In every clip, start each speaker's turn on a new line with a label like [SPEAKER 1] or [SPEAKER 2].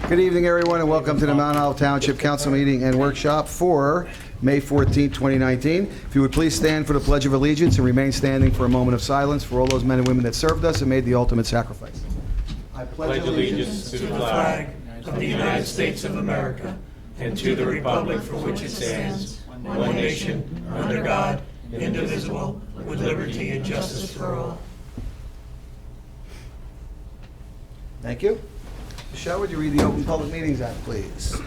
[SPEAKER 1] Good evening, everyone, and welcome to the Mount Olive Township Council meeting and workshop for May 14, 2019. If you would please stand for the Pledge of Allegiance and remain standing for a moment of silence for all those men and women that served us and made the ultimate sacrifice. I
[SPEAKER 2] pledge allegiance to the flag of the United States of America and to the republic for which it stands, one nation, under God, indivisible, with liberty and justice for all.
[SPEAKER 1] Thank you. Michelle, would you read the Open Public Meetings Act, please?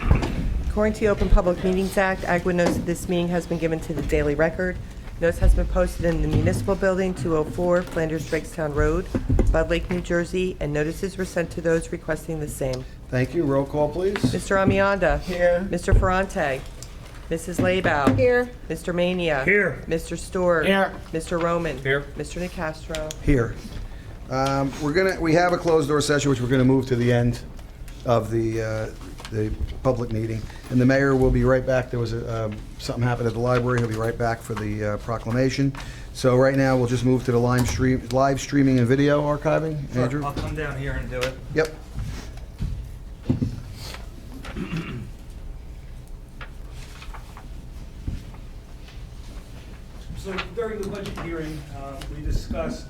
[SPEAKER 3] According to the Open Public Meetings Act, Agwood notice of this meeting has been given to the Daily Record. Notice has been posted in the Municipal Building, 204 Flanders Drakestown Road, Bud Lake, New Jersey, and notices were sent to those requesting the same.
[SPEAKER 1] Thank you. Roll call, please.
[SPEAKER 3] Mr. Amianda.
[SPEAKER 4] Here.
[SPEAKER 3] Mr. Ferrante. Mrs. Labow.
[SPEAKER 4] Here.
[SPEAKER 3] Mr. Mania.
[SPEAKER 2] Here.
[SPEAKER 3] Mr. Stewart.
[SPEAKER 2] Here.
[SPEAKER 3] Mr. Roman.
[SPEAKER 2] Here.
[SPEAKER 3] Mr. Nicastro.
[SPEAKER 1] Here. We have a closed door session, which we're gonna move to the end of the public meeting. And the mayor will be right back. There was something happened at the library. He'll be right back for the proclamation. So right now, we'll just move to the live streaming and video archiving. Andrew?
[SPEAKER 5] I'll come down here and do it.
[SPEAKER 1] Yep.
[SPEAKER 5] So during the budget hearing, we discussed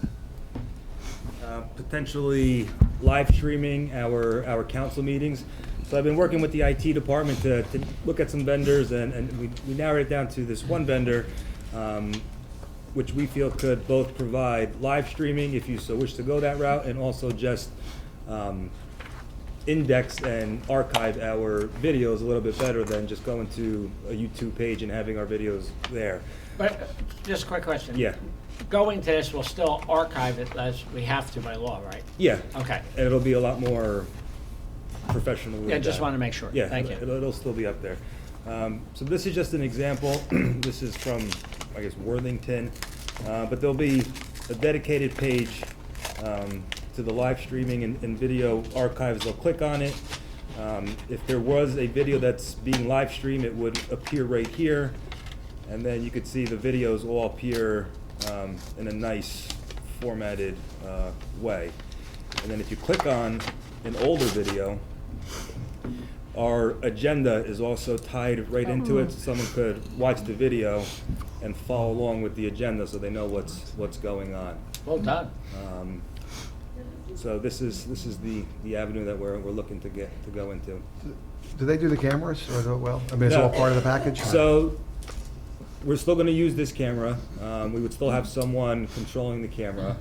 [SPEAKER 5] potentially live streaming our council meetings. So I've been working with the IT department to look at some vendors, and we narrowed it down to this one vendor, which we feel could both provide live streaming, if you so wish to go that route, and also just index and archive our videos a little bit better than just going to a YouTube page and having our videos there.
[SPEAKER 6] But just a quick question.
[SPEAKER 5] Yeah.
[SPEAKER 6] Going to this, we'll still archive it as we have to by law, right?
[SPEAKER 5] Yeah.
[SPEAKER 6] Okay.
[SPEAKER 5] And it'll be a lot more professional.
[SPEAKER 6] Yeah, just want to make sure.
[SPEAKER 5] Yeah,
[SPEAKER 6] Thank you.
[SPEAKER 5] it'll still be up there. So this is just an example. This is from, I guess, Worthington. But there'll be a dedicated page to the live streaming and video archives. They'll click on it. If there was a video that's being live streamed, it would appear right here. And then you could see the videos all appear in a nice formatted way. And then if you click on an older video, our agenda is also tied right into it, so someone could watch the video and follow along with the agenda so they know what's going on.
[SPEAKER 6] Well done.
[SPEAKER 5] So this is the avenue that we're looking to go into.
[SPEAKER 1] Do they do the cameras, or I mean, it's all
[SPEAKER 5] No.
[SPEAKER 1] part of the package?
[SPEAKER 5] So we're still going to use this camera. We would still have someone controlling the camera.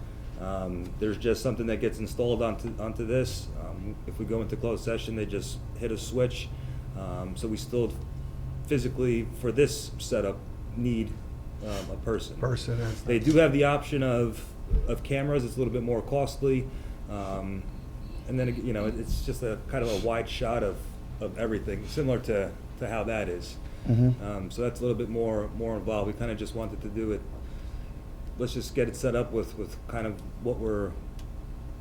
[SPEAKER 5] There's just something that gets installed onto this. If we go into closed session, they just hit a switch. So we still physically, for this setup, need a person. They do have the option of cameras. It's a little bit more costly. And then, it's just a kind of a wide shot of everything, similar to how that is. So that's a little bit more involved. We kind of just wanted to do it. Let's just get it set up with kind of what we're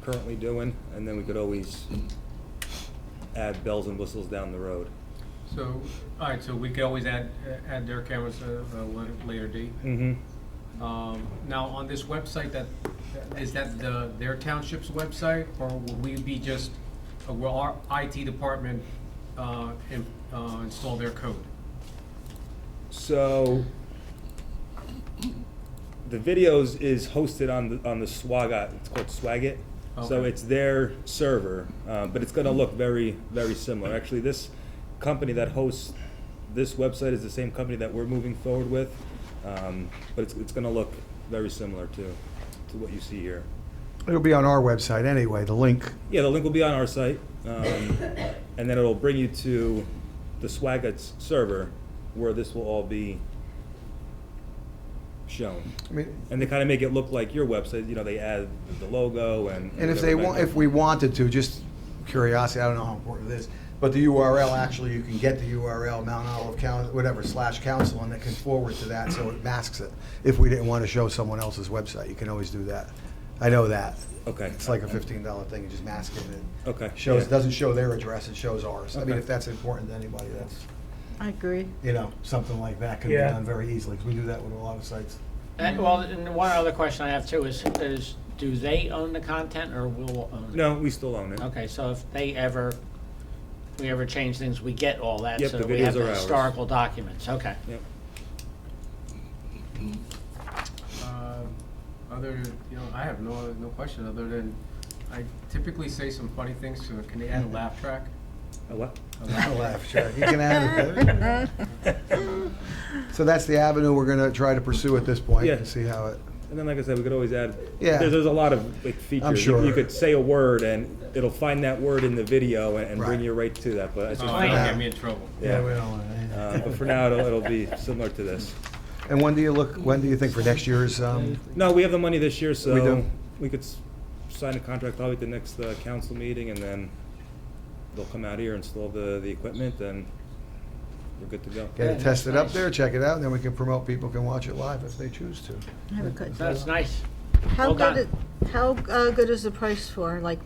[SPEAKER 5] currently doing, and then we could always add bells and whistles down the road.
[SPEAKER 7] So, all right, so we could always add their cameras at a later date. Now, on this website, is that their township's website, or will we be will our IT department install their code?
[SPEAKER 5] So the videos is hosted on the Swagat. It's called Swagit. So
[SPEAKER 7] Okay.
[SPEAKER 5] it's their server, but it's going to look very, very similar. Actually, this company that hosts this website is the same company that we're moving forward with, but it's going to look very similar to what you see here.
[SPEAKER 1] It'll be on our website anyway, the link.
[SPEAKER 5] Yeah, the link will be on our site, and then it'll bring you to the Swagat's server, where this will all be shown.
[SPEAKER 1] I mean,
[SPEAKER 5] And they kind of make it look like your website. They add the logo and.
[SPEAKER 1] and if we wanted to, just curiosity, I don't know how important it is, but the URL, actually, you can get the URL, Mount Olive County, whatever, /council, and it can forward to that, so it masks it. If we didn't want to show someone else's website, you can always do that. I know that.
[SPEAKER 5] Okay.
[SPEAKER 1] It's like a $15 thing, you just mask it, and it
[SPEAKER 5] Okay.
[SPEAKER 1] shows,
[SPEAKER 5] Yeah.
[SPEAKER 1] doesn't show their address, it shows ours. I mean,
[SPEAKER 5] Okay.
[SPEAKER 1] if that's important to anybody, that's,
[SPEAKER 3] I agree.
[SPEAKER 1] something like that can be
[SPEAKER 2] Yeah.
[SPEAKER 1] done very easily, because we do that with a lot of sites.
[SPEAKER 6] And one other question I have too is do they own the content or will own it?
[SPEAKER 5] No, we still own it.
[SPEAKER 6] Okay, so if they ever we ever change things, we get all that,
[SPEAKER 5] Yep,
[SPEAKER 6] so
[SPEAKER 5] the
[SPEAKER 6] that we have
[SPEAKER 5] videos
[SPEAKER 6] the
[SPEAKER 5] are ours.
[SPEAKER 6] historical documents, okay.
[SPEAKER 5] Yep.
[SPEAKER 7] I have no question other than, I typically say some funny things, so can they add a laugh track?
[SPEAKER 5] A what?
[SPEAKER 1] Laugh track. You can add it. So that's the avenue we're gonna try to pursue at this point
[SPEAKER 5] Yeah.
[SPEAKER 1] and see how it,
[SPEAKER 5] And then, like I said, we could always add,
[SPEAKER 1] Yeah.
[SPEAKER 5] there's a lot of like features.
[SPEAKER 1] sure.
[SPEAKER 5] You could say a word and it'll find that word in the video and bring
[SPEAKER 1] Right.
[SPEAKER 5] you right to that, but it's
[SPEAKER 7] Oh,
[SPEAKER 5] just,
[SPEAKER 7] that'll get me in trouble.
[SPEAKER 5] Yeah.
[SPEAKER 1] we don't want
[SPEAKER 5] but for now, it'll be similar to this.
[SPEAKER 1] And when do you think for next year's,
[SPEAKER 5] No, we have the money this year, so
[SPEAKER 1] We do?
[SPEAKER 5] we could sign a contract probably at the next council meeting, and then they'll come out here, install the equipment, and we're good to go.
[SPEAKER 1] get it
[SPEAKER 6] Yeah,
[SPEAKER 1] tested
[SPEAKER 6] that's
[SPEAKER 1] up there, check it out, and then we can promote, people can watch it live if they choose to.
[SPEAKER 4] Very good.
[SPEAKER 6] That's nice.
[SPEAKER 4] How
[SPEAKER 6] Well
[SPEAKER 4] good, how good is the price for, like,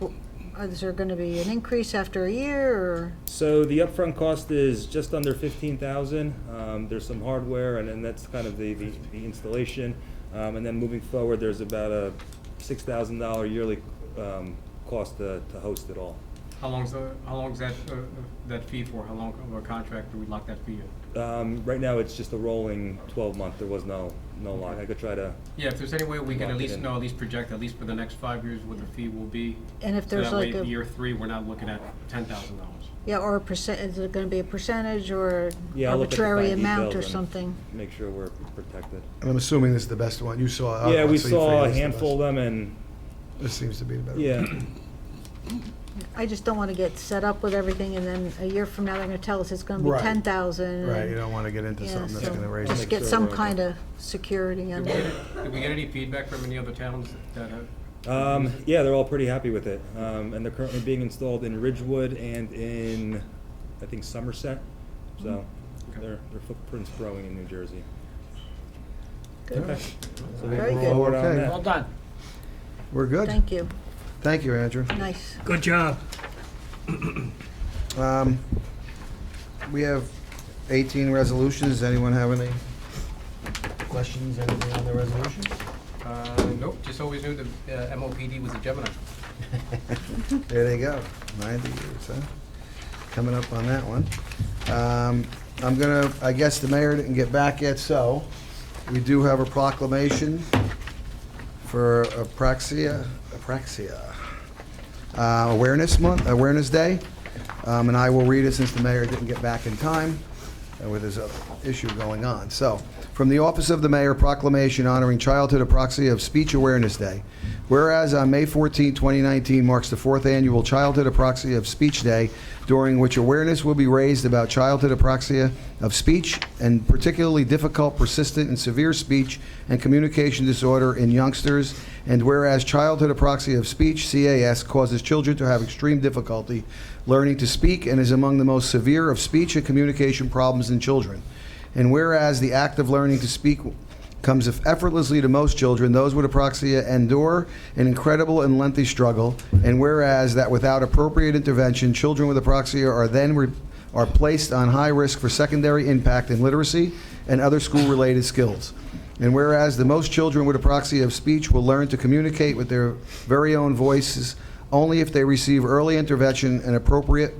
[SPEAKER 4] is there gonna be an increase after a year, or?
[SPEAKER 5] So the upfront cost is just under 15,000. There's some hardware, and that's kind of the installation. And then moving forward, there's about a $6,000 yearly cost to host it all.
[SPEAKER 7] How long's that fee for? How long of a contract do we lock that fee in?
[SPEAKER 5] Right now, it's just a rolling 12-month. There was no lock. I could try to.
[SPEAKER 7] Yeah, if there's any way we can
[SPEAKER 5] Lock
[SPEAKER 7] at
[SPEAKER 5] it
[SPEAKER 7] least
[SPEAKER 5] in.
[SPEAKER 7] know, at least project, at least for the next 5 years, what the fee will be.
[SPEAKER 4] And if there's
[SPEAKER 7] So that
[SPEAKER 4] like
[SPEAKER 7] way,
[SPEAKER 4] a,
[SPEAKER 7] year 3, we're not looking at $10,000.
[SPEAKER 4] yeah, or a percent, is it gonna be a percentage or
[SPEAKER 5] Yeah, I'll look at the
[SPEAKER 4] arbitrary
[SPEAKER 5] fine
[SPEAKER 4] amount
[SPEAKER 5] details
[SPEAKER 4] or
[SPEAKER 5] and
[SPEAKER 4] something?
[SPEAKER 5] Make sure we're protected.
[SPEAKER 1] And I'm assuming this is the best one, you saw.
[SPEAKER 5] Yeah, we
[SPEAKER 1] so you
[SPEAKER 5] saw
[SPEAKER 1] figured
[SPEAKER 5] a
[SPEAKER 1] this is the
[SPEAKER 5] handful of
[SPEAKER 1] best.
[SPEAKER 5] them, and
[SPEAKER 1] This seems to be the better.
[SPEAKER 5] yeah.
[SPEAKER 4] I just don't wanna get set up with everything and then a year from now they're gonna tell us it's gonna be
[SPEAKER 1] Right.
[SPEAKER 4] 10,000.
[SPEAKER 1] Right, you don't wanna get into
[SPEAKER 4] Yeah,
[SPEAKER 1] something that's
[SPEAKER 4] so
[SPEAKER 1] gonna raise
[SPEAKER 4] just
[SPEAKER 1] it.
[SPEAKER 4] get
[SPEAKER 5] sure
[SPEAKER 4] some
[SPEAKER 5] we're-
[SPEAKER 4] kind of security on
[SPEAKER 7] Did we
[SPEAKER 4] it.
[SPEAKER 7] did we get any feedback from any other towns that have?
[SPEAKER 5] Yeah, they're all pretty happy with it. And they're currently being installed in Ridgewood and in, I think, Somerset. So their footprint's growing in New Jersey.
[SPEAKER 4] Good.
[SPEAKER 5] Okay. So we
[SPEAKER 4] Very
[SPEAKER 5] move
[SPEAKER 4] good.
[SPEAKER 5] forward on
[SPEAKER 1] Okay.
[SPEAKER 5] that.
[SPEAKER 6] Well done.
[SPEAKER 1] We're good.
[SPEAKER 4] Thank you,
[SPEAKER 1] Thank you, Andrew.
[SPEAKER 4] nice.
[SPEAKER 2] Good job.
[SPEAKER 1] We have 18 resolutions. Does anyone have any questions, anything on the resolution?
[SPEAKER 7] Nope, just always knew the MOPD was a Gemini.
[SPEAKER 1] There they go, 90 years, huh? Coming up on that one. I guess the mayor didn't get back yet, so we do have a proclamation for Apraxia Awareness Month, Awareness Day. And I will read it since the mayor didn't get back in time with his other issue going on. So, from the Office of the Mayor, proclamation honoring Childhood Apraxia of Speech Awareness Day. Whereas on May 14, 2019 marks the 4th annual Childhood Apraxia of Speech Day, during which awareness will be raised about childhood apraxia of speech and particularly difficult, persistent, and severe speech and communication disorder in youngsters. And whereas childhood apraxia of speech, CAS, causes children to have extreme difficulty learning to speak and is among the most severe of speech and communication problems in children. And whereas the act of learning to speak comes effortlessly to most children, those with apraxia endure an incredible and lengthy struggle. And whereas that without appropriate intervention, children with apraxia are placed on high risk for secondary impact in literacy and other school-related skills. And whereas the most children with apraxia of speech will learn to communicate with their very own voices only if they receive early intervention and appropriate,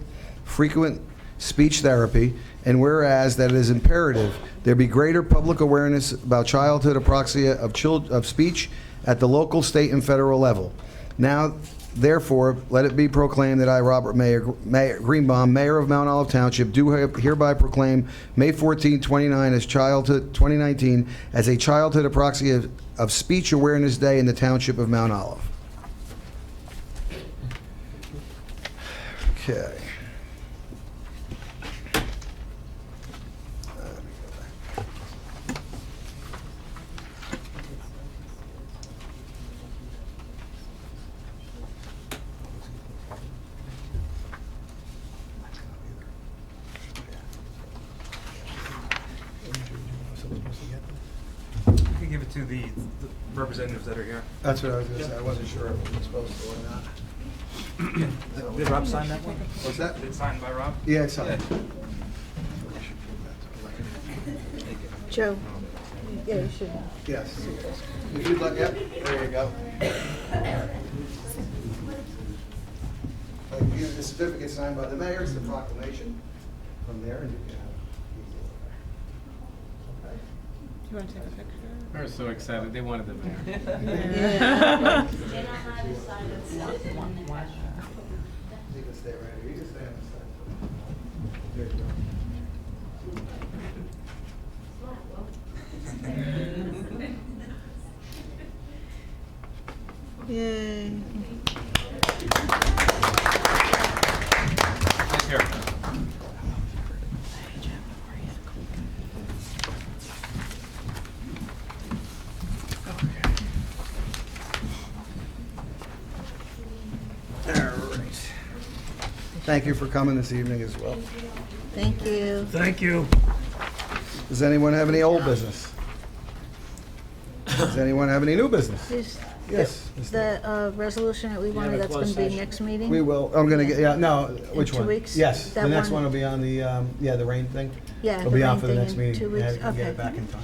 [SPEAKER 1] frequent speech therapy. And whereas that it is imperative there be greater public awareness about childhood apraxia of speech at the local, state, and federal level. Now, therefore, let it be proclaimed that I, Robert Greenbaum, Mayor of Mount Olive Township, do hereby proclaim May 14, 2019 as a Childhood Apraxia of Speech Awareness Day in the Township of Mount Olive. Okay.
[SPEAKER 5] You can give it to the representatives that are here.
[SPEAKER 1] That's what I was gonna say, I wasn't sure if it was supposed to or not.
[SPEAKER 5] Did Rob sign that one?
[SPEAKER 1] What's that?
[SPEAKER 5] Did it signed by Rob?
[SPEAKER 1] Yeah, it's on.
[SPEAKER 4] Joe, yeah, you should.
[SPEAKER 1] Yes. If you'd like, yep, there you go. Like the certificate signed by the mayor, it's the proclamation from there, and you can have. Okay.
[SPEAKER 4] You want to take a picture?
[SPEAKER 7] They're so excited, they wanted the mayor.
[SPEAKER 1] You can stay right here, you can stay on the side. There you go.
[SPEAKER 4] Yay.
[SPEAKER 7] Nice haircut.
[SPEAKER 1] All right. Thank you for coming this evening as well.
[SPEAKER 4] Thank you.
[SPEAKER 2] Thank you.
[SPEAKER 1] Does anyone have any old business? Does anyone have any new business?
[SPEAKER 4] Is
[SPEAKER 1] Yes.
[SPEAKER 4] the resolution that we wanted,
[SPEAKER 6] a
[SPEAKER 4] that's going
[SPEAKER 6] closed
[SPEAKER 4] to be
[SPEAKER 6] session.
[SPEAKER 4] next meeting?
[SPEAKER 1] We will, I'm gonna get, yeah, no, which
[SPEAKER 4] 2
[SPEAKER 1] one?
[SPEAKER 4] weeks?
[SPEAKER 1] Yes, the
[SPEAKER 4] That
[SPEAKER 1] next
[SPEAKER 4] one?
[SPEAKER 1] one will be on the, yeah, the rain thing.
[SPEAKER 4] Yeah,
[SPEAKER 1] It'll
[SPEAKER 4] the
[SPEAKER 1] be on
[SPEAKER 4] rain
[SPEAKER 1] for the
[SPEAKER 4] thing
[SPEAKER 1] next
[SPEAKER 4] in
[SPEAKER 1] meeting.
[SPEAKER 4] 2 weeks.
[SPEAKER 1] Yeah, you can get
[SPEAKER 4] Okay.
[SPEAKER 1] it back in time.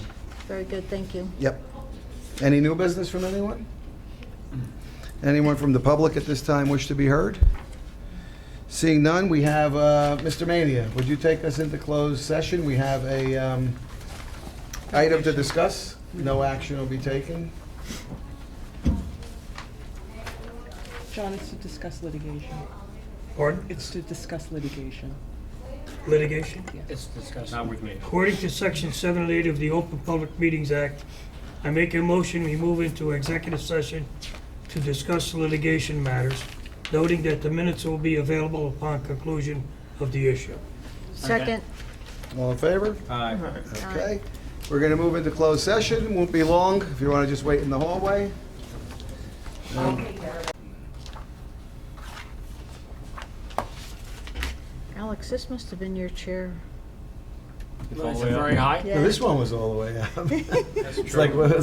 [SPEAKER 4] Very good, thank you.
[SPEAKER 1] Yep. Any new business from anyone? Anyone from the public at this time wish to be heard? Seeing none, we have Mr. Mania. Would you take us into closed session? We have a item to discuss. No action will be taken.
[SPEAKER 8] John, it's to discuss litigation.
[SPEAKER 2] Pardon?
[SPEAKER 8] It's to discuss litigation.
[SPEAKER 2] Litigation?
[SPEAKER 6] It's discussed.
[SPEAKER 7] Not with me.
[SPEAKER 2] According to Section 7 and 8 of the Open Public Meetings Act, I make a motion we move into executive session to discuss litigation matters, noting that the minutes will be available upon conclusion of the issue.
[SPEAKER 4] Second,
[SPEAKER 1] All in favor?
[SPEAKER 7] Aye.
[SPEAKER 1] Okay. We're going to move into closed session. Won't be long. If you want to just wait in the hallway.
[SPEAKER 4] Alex, this must have been your chair.
[SPEAKER 6] Is it very high?
[SPEAKER 4] Yeah.
[SPEAKER 1] This one was all the way up. It's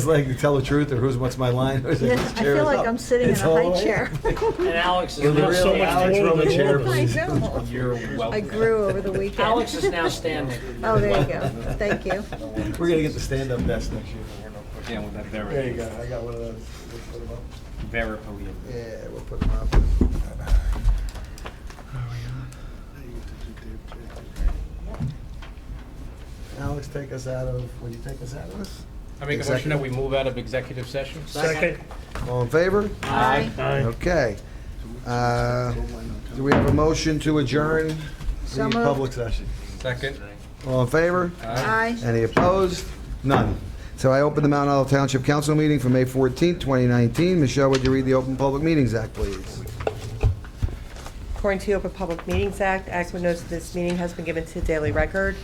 [SPEAKER 1] like, to tell the truth or what's my line? Or is it
[SPEAKER 4] Yeah,
[SPEAKER 1] this
[SPEAKER 4] I
[SPEAKER 1] chair
[SPEAKER 4] feel
[SPEAKER 1] is
[SPEAKER 4] like
[SPEAKER 1] up?
[SPEAKER 4] I'm sitting in
[SPEAKER 1] It's
[SPEAKER 4] a
[SPEAKER 1] all the
[SPEAKER 4] high
[SPEAKER 1] way
[SPEAKER 4] chair.
[SPEAKER 1] up.
[SPEAKER 6] And Alex is
[SPEAKER 1] Really,
[SPEAKER 6] now
[SPEAKER 1] really, Alex, roll the chair,
[SPEAKER 4] I
[SPEAKER 1] please.
[SPEAKER 4] know.
[SPEAKER 7] You're welcome.
[SPEAKER 4] I grew over the weekend.
[SPEAKER 6] Alex is now standing.
[SPEAKER 4] Oh, there you go. Thank you.
[SPEAKER 1] We're gonna get the stand-up desk next year.
[SPEAKER 7] Yeah, with that very.
[SPEAKER 1] There you go. I got one of those. We'll put 'em up.
[SPEAKER 7] Very polite.
[SPEAKER 1] Yeah, we'll put them up. Alex, take us out of, will you take us out of this?
[SPEAKER 7] I make a motion that we move out of executive session?
[SPEAKER 2] Second.
[SPEAKER 1] All in favor?
[SPEAKER 4] Aye.
[SPEAKER 2] Aye.
[SPEAKER 1] Okay. Do we have a motion to adjourn
[SPEAKER 4] So
[SPEAKER 1] the
[SPEAKER 4] moved.
[SPEAKER 1] public session?
[SPEAKER 7] Second.
[SPEAKER 1] All in favor?
[SPEAKER 4] Aye.
[SPEAKER 1] Any opposed? None. So I open the Mount Olive Township Council meeting for May 14th, 2019. Michelle, would you read the Open Public Meetings Act, please?
[SPEAKER 3] According to the Open Public Meetings Act, adequate notice of this meeting has been given to the Daily Record.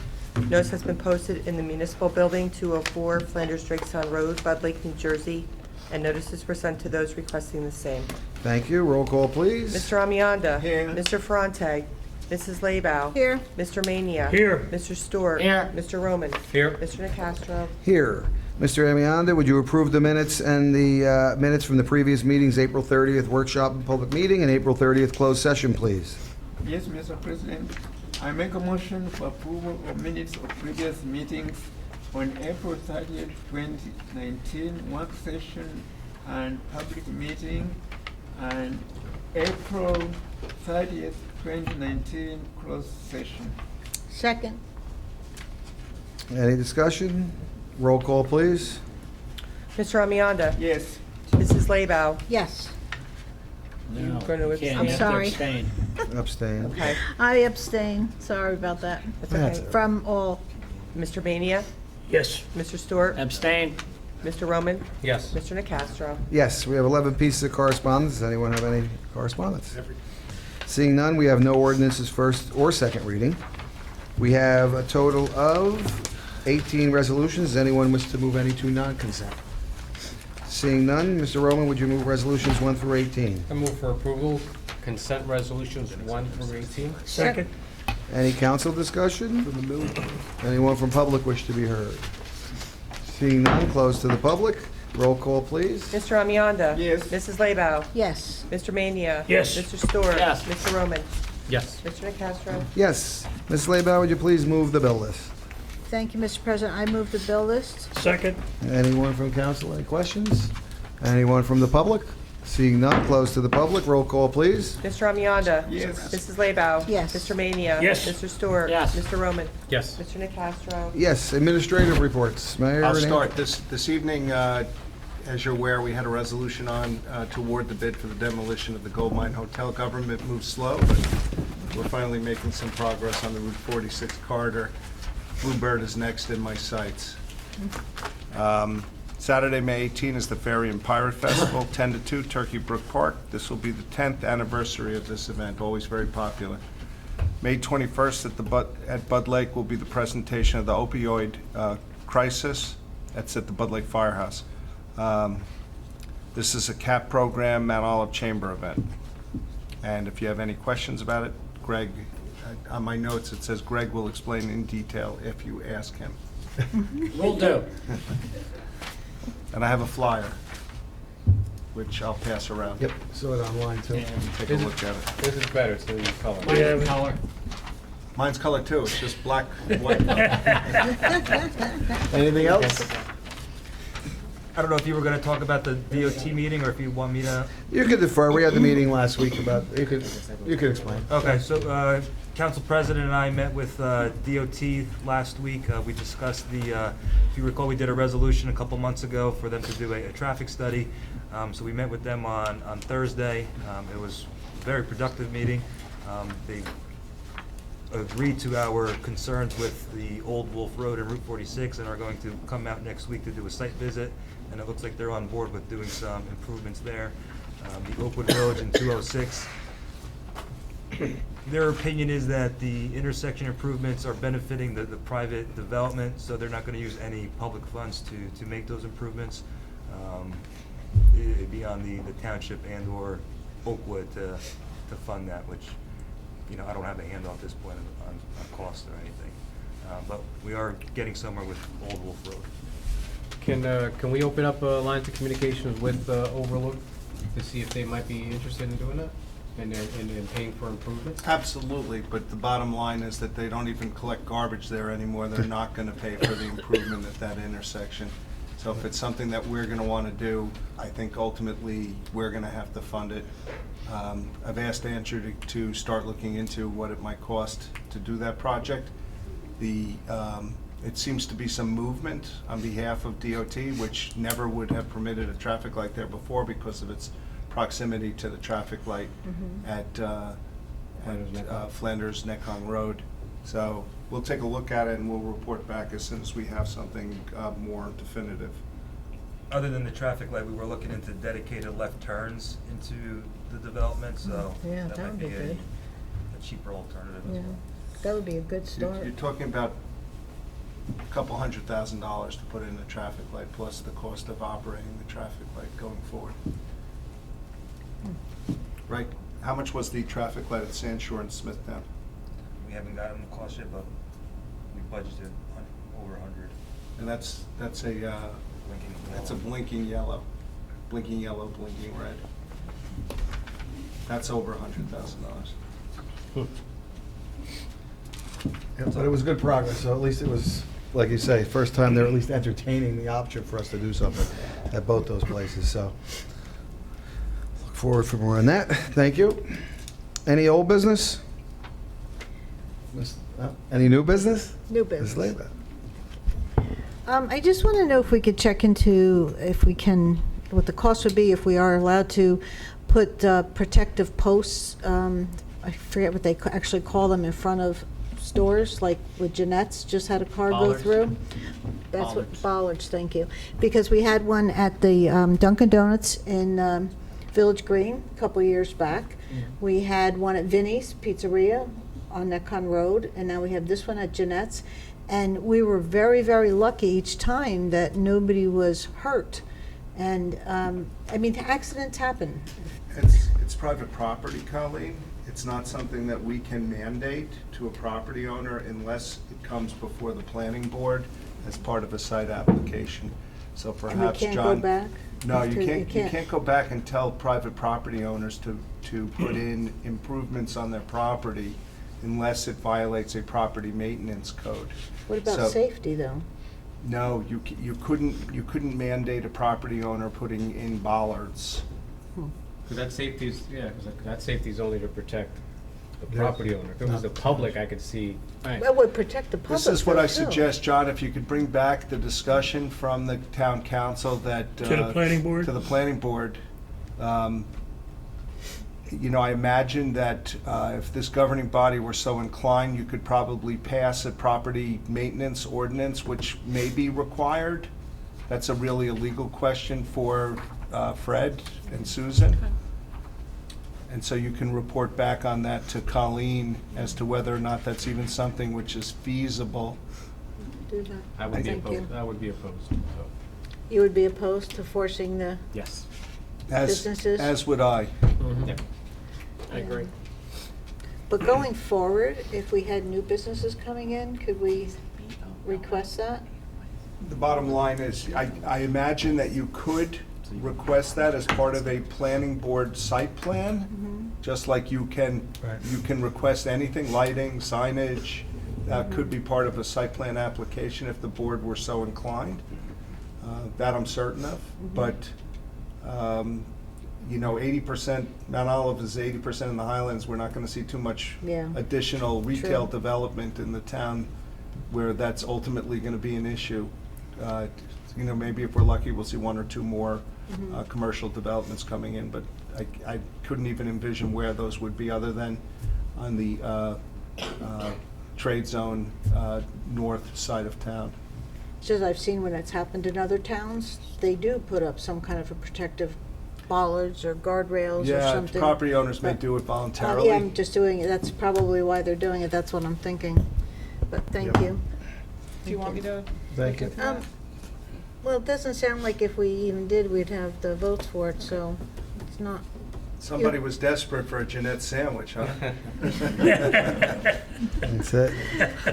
[SPEAKER 3] Notice has been posted in the Municipal Building, 204 Flanders Drakestown Road, Bud Lake, New Jersey, and notices were sent to those requesting the same.
[SPEAKER 1] Thank you. Roll call, please.
[SPEAKER 3] Mr. Amianda.
[SPEAKER 1] Here.
[SPEAKER 3] Mr. Ferrante. Mrs. Laybow.
[SPEAKER 4] Here.
[SPEAKER 3] Mr. Mania.
[SPEAKER 2] Here.
[SPEAKER 3] Mr. Stewart.
[SPEAKER 6] Here.
[SPEAKER 3] Mr. Roman.
[SPEAKER 7] Here.
[SPEAKER 3] Mr. Nacastro.
[SPEAKER 1] Here. Mr. Amianda, would you approve the minutes and the minutes from the previous meetings, April 30th workshop and public meeting, and April 30th closed session, please?
[SPEAKER 9] Yes, Mr. President. I make a motion for approval of minutes of previous meetings on April 30th, 2019, work session and public meeting, and April 30th, 2019, closed session.
[SPEAKER 4] Second.
[SPEAKER 1] Any discussion? Roll call, please.
[SPEAKER 3] Mr. Amianda.
[SPEAKER 9] Yes.
[SPEAKER 3] Mrs. Laybow.
[SPEAKER 4] Yes.
[SPEAKER 6] No,
[SPEAKER 3] Going to
[SPEAKER 6] you can't.
[SPEAKER 3] abstain.
[SPEAKER 6] You have to
[SPEAKER 4] Sorry.
[SPEAKER 6] abstain.
[SPEAKER 1] Abstain.
[SPEAKER 3] Okay,
[SPEAKER 4] I abstain. Sorry about that.
[SPEAKER 3] that's
[SPEAKER 1] That's
[SPEAKER 3] okay.
[SPEAKER 4] From all.
[SPEAKER 3] Mr. Mania.
[SPEAKER 2] Yes.
[SPEAKER 3] Mr. Stewart.
[SPEAKER 6] Abstain.
[SPEAKER 3] Mr. Roman.
[SPEAKER 7] Yes.
[SPEAKER 3] Mr. Nacastro.
[SPEAKER 1] Yes, we have 11 pieces of correspondence. Does anyone have any correspondence? Seeing none, we have no ordinances first or second reading. We have a total of 18 resolutions. Does anyone wish to move any to non-consent? Seeing none, Mr. Roman, would you move resolutions 1 through 18?
[SPEAKER 7] I move for approval, consent resolutions 1 through 18.
[SPEAKER 2] Second.
[SPEAKER 1] Any council discussion? Anyone from public wish to be heard? Seeing none, close to the public. Roll call, please.
[SPEAKER 3] Mr. Amianda.
[SPEAKER 9] Yes.
[SPEAKER 3] Mrs. Laybow.
[SPEAKER 4] Yes.
[SPEAKER 3] Mr. Mania.
[SPEAKER 2] Yes.
[SPEAKER 3] Mr. Stewart.
[SPEAKER 6] Yes.
[SPEAKER 3] Mr. Roman.
[SPEAKER 7] Yes.
[SPEAKER 3] Mr. Nacastro.
[SPEAKER 1] Yes. Ms. Laybow, would you please move the bill list?
[SPEAKER 4] Thank you, Mr. President. I move the bill list.
[SPEAKER 2] Second.
[SPEAKER 1] Anyone from council, any questions? Anyone from the public? Seeing none, close to the public. Roll call, please.
[SPEAKER 3] Mr. Amianda?
[SPEAKER 9] Yes.
[SPEAKER 3] Mrs. Lebaw?
[SPEAKER 4] Yes.
[SPEAKER 3] Mr. Mania?
[SPEAKER 7] Yes.
[SPEAKER 3] Mr. Stewart?
[SPEAKER 6] Yes.
[SPEAKER 3] Mr. Roman?
[SPEAKER 7] Yes.
[SPEAKER 3] Mr. Nacastro?
[SPEAKER 1] Yes, administrative reports. Mayor?
[SPEAKER 10] I'll
[SPEAKER 1] and-
[SPEAKER 10] start. This evening, as you're aware, we had a resolution on to award the bid for the demolition of the Gold Mine Hotel. Government moved slow, but we're finally making some progress on the Route 46 corridor. Bluebird is next in my sights. Saturday, May 18 is the Fairy and Pirate Festival, 10 to 2, Turkey Brook Park. This will be the 10th anniversary of this event, always very popular. May 21st at Bud Lake will be the presentation of the opioid crisis. That's at the Bud Lake Firehouse. This is a CAP program, Mount Olive Chamber event. And if you have any questions about it, Greg, on my notes, it says Greg will explain in detail if you ask him.
[SPEAKER 6] Will do.
[SPEAKER 10] And I have a flyer, which I'll pass around.
[SPEAKER 1] Yep, saw it online, too.
[SPEAKER 10] Take a look at it.
[SPEAKER 7] This is better, so you color.
[SPEAKER 6] Mine's color.
[SPEAKER 10] Mine's color too, it's just black and white.
[SPEAKER 1] Anything else?
[SPEAKER 5] I don't know if you were gonna talk about the DOT meeting, or if you want me to.
[SPEAKER 1] You could defer. We had the meeting last week about, you could explain.
[SPEAKER 5] Okay, so, Council President and I met with DOT last week. We discussed if you recall, we did a resolution a couple months ago for them to do a traffic study. So we met with them on Thursday. It was a very productive meeting. They agreed to our concerns with the Old Wolf Road and Route 46 and are going to come out next week to do a site visit. And it looks like they're on board with doing some improvements there. The Oakwood Village and 206. Their opinion is that the intersection improvements are benefiting the private development, so they're not going to use any public funds to make those improvements. It'd be on the township and/or Oakwood to fund that, which, you know, I don't have a handle at this point on cost or anything. But we are getting somewhere with Old Wolf Road.
[SPEAKER 7] Can we open up lines of communication with Overlook to see if they might be interested in doing that? And paying for improvements?
[SPEAKER 10] Absolutely, but the bottom line is that they don't even collect garbage there anymore. They're not gonna pay for the improvement at that intersection. So if it's something that we're gonna wanna do, I think ultimately we're gonna have to fund it. I've asked Andrew to start looking into what it might cost to do that project. It seems to be some movement on behalf of DOT, which never would have permitted a traffic light there before because of its proximity to the traffic light at Flanders Necong Road. So we'll take a look at it and we'll report back as soon as we have something more definitive.
[SPEAKER 5] Other than the traffic light, we were looking into dedicated left turns into the development, so
[SPEAKER 4] Yeah,
[SPEAKER 5] that
[SPEAKER 4] that
[SPEAKER 5] might
[SPEAKER 4] would
[SPEAKER 5] be
[SPEAKER 4] be
[SPEAKER 5] a
[SPEAKER 4] good.
[SPEAKER 5] cheaper alternative as
[SPEAKER 4] Yeah,
[SPEAKER 5] well.
[SPEAKER 4] that would be a good start.
[SPEAKER 10] You're talking about a couple $100,000 to put in a traffic light plus the cost of operating the traffic light going forward. Right, how much was the traffic light at Sand Shore and Smithtown?
[SPEAKER 5] We haven't gotten the cost yet, but we budgeted over 100.
[SPEAKER 10] And that's a
[SPEAKER 5] Blinking yellow.
[SPEAKER 10] blinking yellow, blinking red. That's over $100,000.
[SPEAKER 1] Yeah, but it was good progress, so at least it was, like you say, first time they're at least entertaining the option for us to do something at both those places, so. Look forward for more on that. Thank you. Any old business? Any new business?
[SPEAKER 4] New
[SPEAKER 1] Ms.
[SPEAKER 4] business.
[SPEAKER 1] Leba.
[SPEAKER 4] I just want to know if we could check into, if we can, what the cost would be if we are allowed to put protective posts, I forget what they actually call them, in front of stores, like with Jeanette's, just had a car go
[SPEAKER 6] Bollards.
[SPEAKER 4] through. That's what, bollards, thank you. Because we had one at the Dunkin' Donuts in Village Green a couple years back. We had one at Vinnie's Pizzeria on Necon Road, and now we have this one at Jeanette's. And we were very, very lucky each time that nobody was hurt. And, I mean, accidents happen.
[SPEAKER 10] It's private property, Colleen. It's not something that we can mandate to a property owner unless it comes before the planning board as part of a site application. So
[SPEAKER 4] And we
[SPEAKER 10] perhaps,
[SPEAKER 4] can't
[SPEAKER 10] John.
[SPEAKER 4] go back?
[SPEAKER 10] No,
[SPEAKER 4] after-
[SPEAKER 10] you can't go back and tell private property owners to put in improvements on their property unless it violates a property maintenance code.
[SPEAKER 4] What about
[SPEAKER 10] So-
[SPEAKER 4] safety, though?
[SPEAKER 10] No, you couldn't mandate a property owner putting in bollards
[SPEAKER 7] Because that safety is, yeah, because that safety is only to protect the property owner. If it was the public, I could see.
[SPEAKER 4] That would protect the public.
[SPEAKER 10] This is what
[SPEAKER 4] though,
[SPEAKER 10] I
[SPEAKER 4] too.
[SPEAKER 10] suggest, John, if you could bring back the discussion from the town council that.
[SPEAKER 2] To the planning board?
[SPEAKER 10] To the planning board. You know, I imagine that if this governing body were so inclined, you could probably pass a property maintenance ordinance, which may be required. That's a really a legal question for Fred and Susan. And so you can report back on that to Colleen as to whether or not that's even something which is feasible.
[SPEAKER 4] Do that.
[SPEAKER 7] I would be
[SPEAKER 4] Thank you.
[SPEAKER 7] opposed, I would be opposed, so,
[SPEAKER 4] You would be opposed to forcing the,
[SPEAKER 7] yes.
[SPEAKER 4] Businesses?
[SPEAKER 10] As would I.
[SPEAKER 6] Yeah, I agree.
[SPEAKER 4] but going forward, if we had new businesses coming in, could we request that?
[SPEAKER 10] The bottom line is, I imagine that you could request that as part of a planning board site plan, just like you can request anything, lighting, signage, that could be part of a site plan application if the board were so inclined. That I'm certain of, but, you know, 80%, Mount Olive is 80% in the Highlands, we're not gonna see too much
[SPEAKER 4] Yeah.
[SPEAKER 10] additional retail
[SPEAKER 4] True.
[SPEAKER 10] development in the town where that's ultimately gonna be an issue. You know, maybe if we're lucky, we'll see one or two more commercial developments coming in, but I couldn't even envision where those would be other than on the trade zone north side of town.
[SPEAKER 4] Just I've seen when it's happened in other towns, they do put up some kind of a protective bollards or guardrails or
[SPEAKER 10] Yeah,
[SPEAKER 4] something.
[SPEAKER 10] property owners may
[SPEAKER 4] But-
[SPEAKER 10] do it
[SPEAKER 4] Yeah,
[SPEAKER 10] voluntarily.
[SPEAKER 4] I'm just doing it, that's probably why they're doing it, that's what I'm thinking. But thank
[SPEAKER 10] Yep.
[SPEAKER 4] you.
[SPEAKER 8] Do you want me to?
[SPEAKER 1] Thank you.
[SPEAKER 4] Well, it doesn't sound like if we even did, we'd have the votes for it, so it's not,
[SPEAKER 10] Somebody was desperate for a Jeanette sandwich, huh?
[SPEAKER 1] That's it.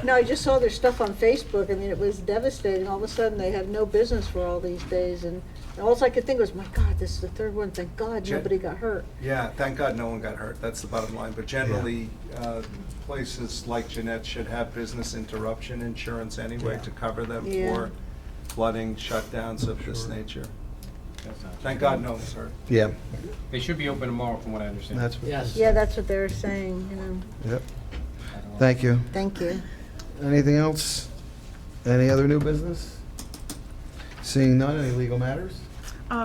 [SPEAKER 4] no, I just saw their stuff on Facebook, I mean, it was devastating, all of a sudden they had no business for all these days, and all I could think was, my God, this is the third one, thank God
[SPEAKER 10] Jen-
[SPEAKER 4] nobody got hurt.
[SPEAKER 10] Yeah, thank God no one got hurt, that's the bottom line, but generally, places like Jeanette should have business interruption insurance anyway
[SPEAKER 1] Yeah.
[SPEAKER 10] to cover them
[SPEAKER 4] Yeah.
[SPEAKER 10] for flooding, shutdowns of this nature. Thank God no one's hurt.
[SPEAKER 1] Yeah,
[SPEAKER 7] They should be open tomorrow, from what I understand.
[SPEAKER 1] that's,
[SPEAKER 6] Yes.
[SPEAKER 4] Yeah, that's what they were saying, you know,
[SPEAKER 1] yep. Thank you.
[SPEAKER 4] thank you.
[SPEAKER 1] Anything else? Any other new business? Seeing none, any legal matters?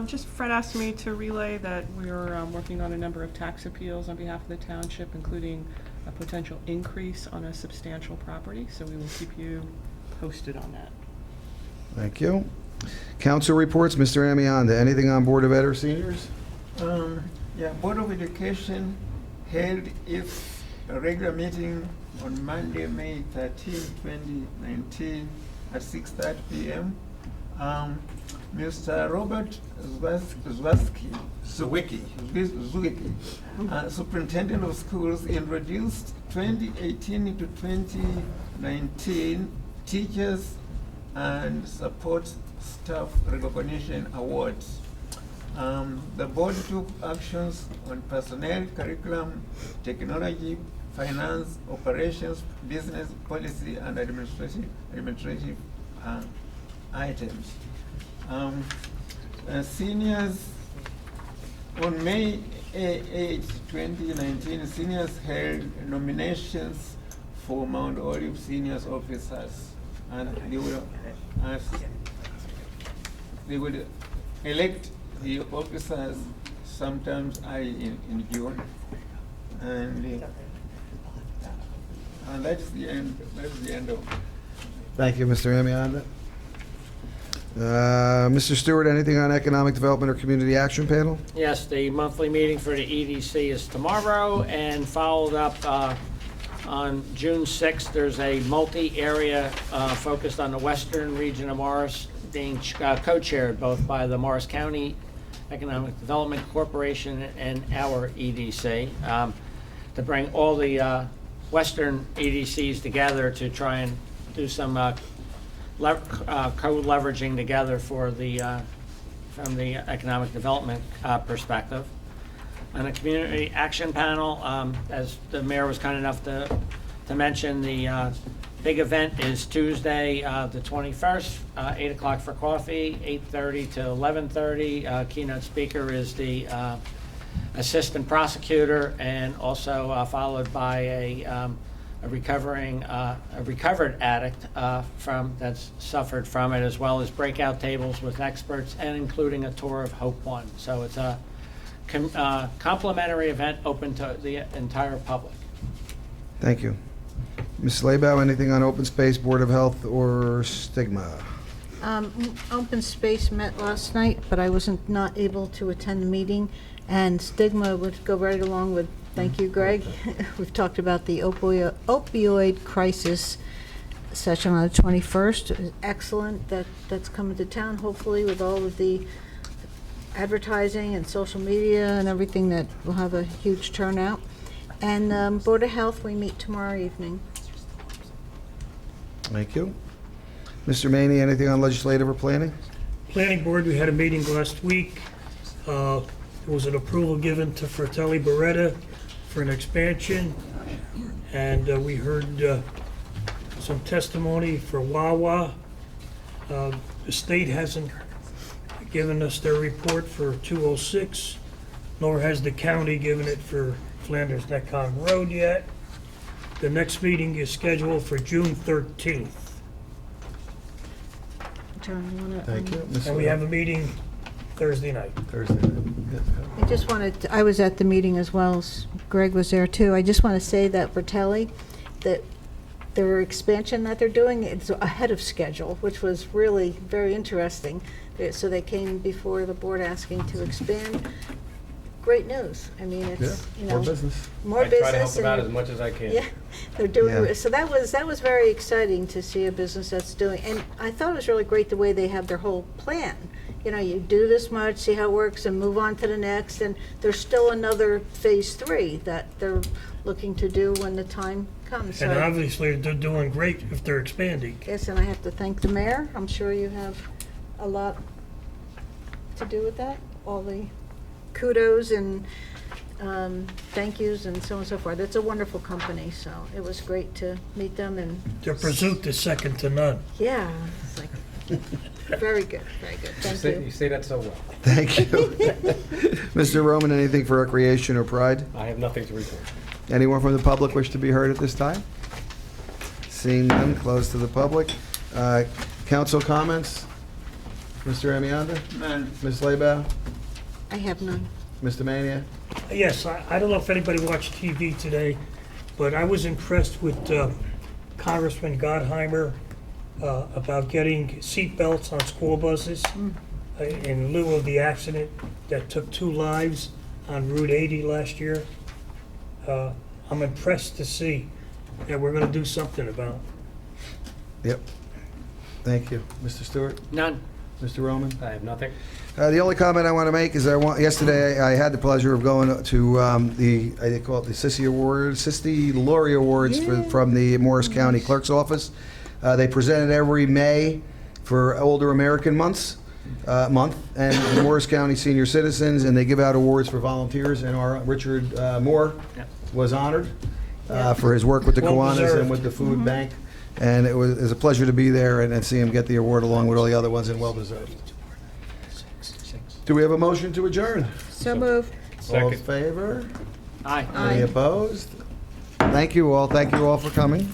[SPEAKER 8] Just Fred asked me to relay that we're working on a number of tax appeals on behalf of the township, including a potential increase on a substantial property, so we will keep you posted on that.
[SPEAKER 1] Thank you. Council reports, Mr. Amianda, anything on Board of Ed or seniors?
[SPEAKER 9] Yeah, Board of Education held its regular meeting on Monday, May 13, 2019 at 6:30 p.m. Mr. Robert Zwasky, Superintendent of Schools, introduced 2018 to 2019 Teachers and Support Staff Recognition Awards. The board took actions on personnel, curriculum, technology, finance, operations, business, policy, and administrative items. Seniors, on May 8, 2019, seniors held nominations for Mount Olive Seniors Officers, and they would elect the officers sometimes in June, and that's the end. That's the end of.
[SPEAKER 1] Thank you, Mr. Amianda. Mr. Stewart, anything on Economic Development or Community Action Panel?
[SPEAKER 6] Yes, the monthly meeting for the EDC is tomorrow, and followed up on June 6th, there's a multi-area focused on the western region of Morris, being co-chaired both by the Morris County Economic Development Corporation and our EDC, to bring all the western EDCs together to try and do some co-leveraging together for the from the economic development perspective. On the community action panel, as the mayor was kind enough to mention, the big event is Tuesday, the 21st, 8 o'clock for coffee, 8:30 to 11:30. Keynote speaker is the assistant prosecutor, and also followed by a recovered addict that's suffered from it, as well as breakout tables with experts, and including a tour of Hope One. So it's a complimentary event open to the entire public.
[SPEAKER 1] Thank you. Ms. Slaybaugh, anything on open space, Board of Health, or stigma?
[SPEAKER 4] Open Space met last night, but I wasn't not able to attend the meeting, and Stigma would go right along with, thank you, Greg. We've talked about the opioid crisis session on the 21st. It was excellent that's coming to town, hopefully, with all of the advertising and social media and everything, that will have a huge turnout. And Board of Health, we meet tomorrow evening.
[SPEAKER 1] Thank you. Mr. Maney, anything on legislative or planning?
[SPEAKER 2] Planning Board, we had a meeting last week. There was an approval given to Fratelli Beretta for an expansion, and we heard some testimony for Wawa. The state hasn't given us their report for 206, nor has the county given it for Flanders Neckon Road yet. The next meeting is scheduled for June 13th.
[SPEAKER 4] John, you wanna,
[SPEAKER 1] Thank you. Ms.
[SPEAKER 2] And we have a meeting Thursday night.
[SPEAKER 1] Thursday.
[SPEAKER 4] I just wanted, I was at the meeting as well as Greg was there too. I just want to say that Bertelli, that their expansion that they're doing, it's ahead of schedule, which was really very interesting. So they came before the board asking to expand. Great news. I mean, it's, you know.
[SPEAKER 1] More business.
[SPEAKER 4] More business. and-
[SPEAKER 7] much as I can.
[SPEAKER 4] Yeah, they're doing,
[SPEAKER 1] Yeah.
[SPEAKER 4] so that was very exciting to see a business that's doing, and I thought it was really great the way they have their whole plan. You know, you do this much, see how it works, and move on to the next, and there's still another phase 3 that they're looking to do when the time comes.
[SPEAKER 2] And
[SPEAKER 4] So,
[SPEAKER 2] obviously, they're doing great if they're expanding.
[SPEAKER 4] yes, and I have to thank the mayor. I'm sure you have a lot to do with that, all the kudos and thank yous and so on and so forth. It's a wonderful company, so it was great to meet them, and
[SPEAKER 2] Their pursuit is second to none.
[SPEAKER 4] yeah, it's like, very good, very good. Thank you.
[SPEAKER 7] say that so well.
[SPEAKER 1] Thank you. Mr. Roman, anything for recreation or pride?
[SPEAKER 7] I have nothing to report.
[SPEAKER 1] Anyone from the public wish to be heard at this time? Seeing none, close to the public. Council comments? Mr. Amianda?
[SPEAKER 9] None.
[SPEAKER 1] Ms. Slaybaugh?
[SPEAKER 4] I have none.
[SPEAKER 1] Mr. Mania?
[SPEAKER 2] Yes, I don't know if anybody watched TV today, but I was impressed with Congressman Gottheimer about getting seat belts on school buses in lieu of the accident that took 2 lives on Route 80 last year. I'm impressed to see that we're going to do something about it.
[SPEAKER 1] Yep. Thank you. Mr. Stewart?
[SPEAKER 6] None.
[SPEAKER 1] Mr. Roman?
[SPEAKER 7] I have nothing.
[SPEAKER 1] The only comment I want to make is yesterday I had the pleasure of going to they call it the Sissy Awards, Sissy Laurie Awards from the Morris County Clerk's Office. They present it every May for Older American month, and the Morris County Senior Citizens, and they give out awards for volunteers, and our Richard Moore was honored for his work with the
[SPEAKER 2] Well
[SPEAKER 1] Kiwanis
[SPEAKER 2] deserved.
[SPEAKER 1] and with the food bank. And it was a pleasure to be there and see him get the award along with all the other ones, and well-deserved. Do we have a motion to adjourn?
[SPEAKER 4] So moved.
[SPEAKER 1] All in favor?
[SPEAKER 6] Aye.
[SPEAKER 1] Any opposed? Thank you all. Thank you all for coming.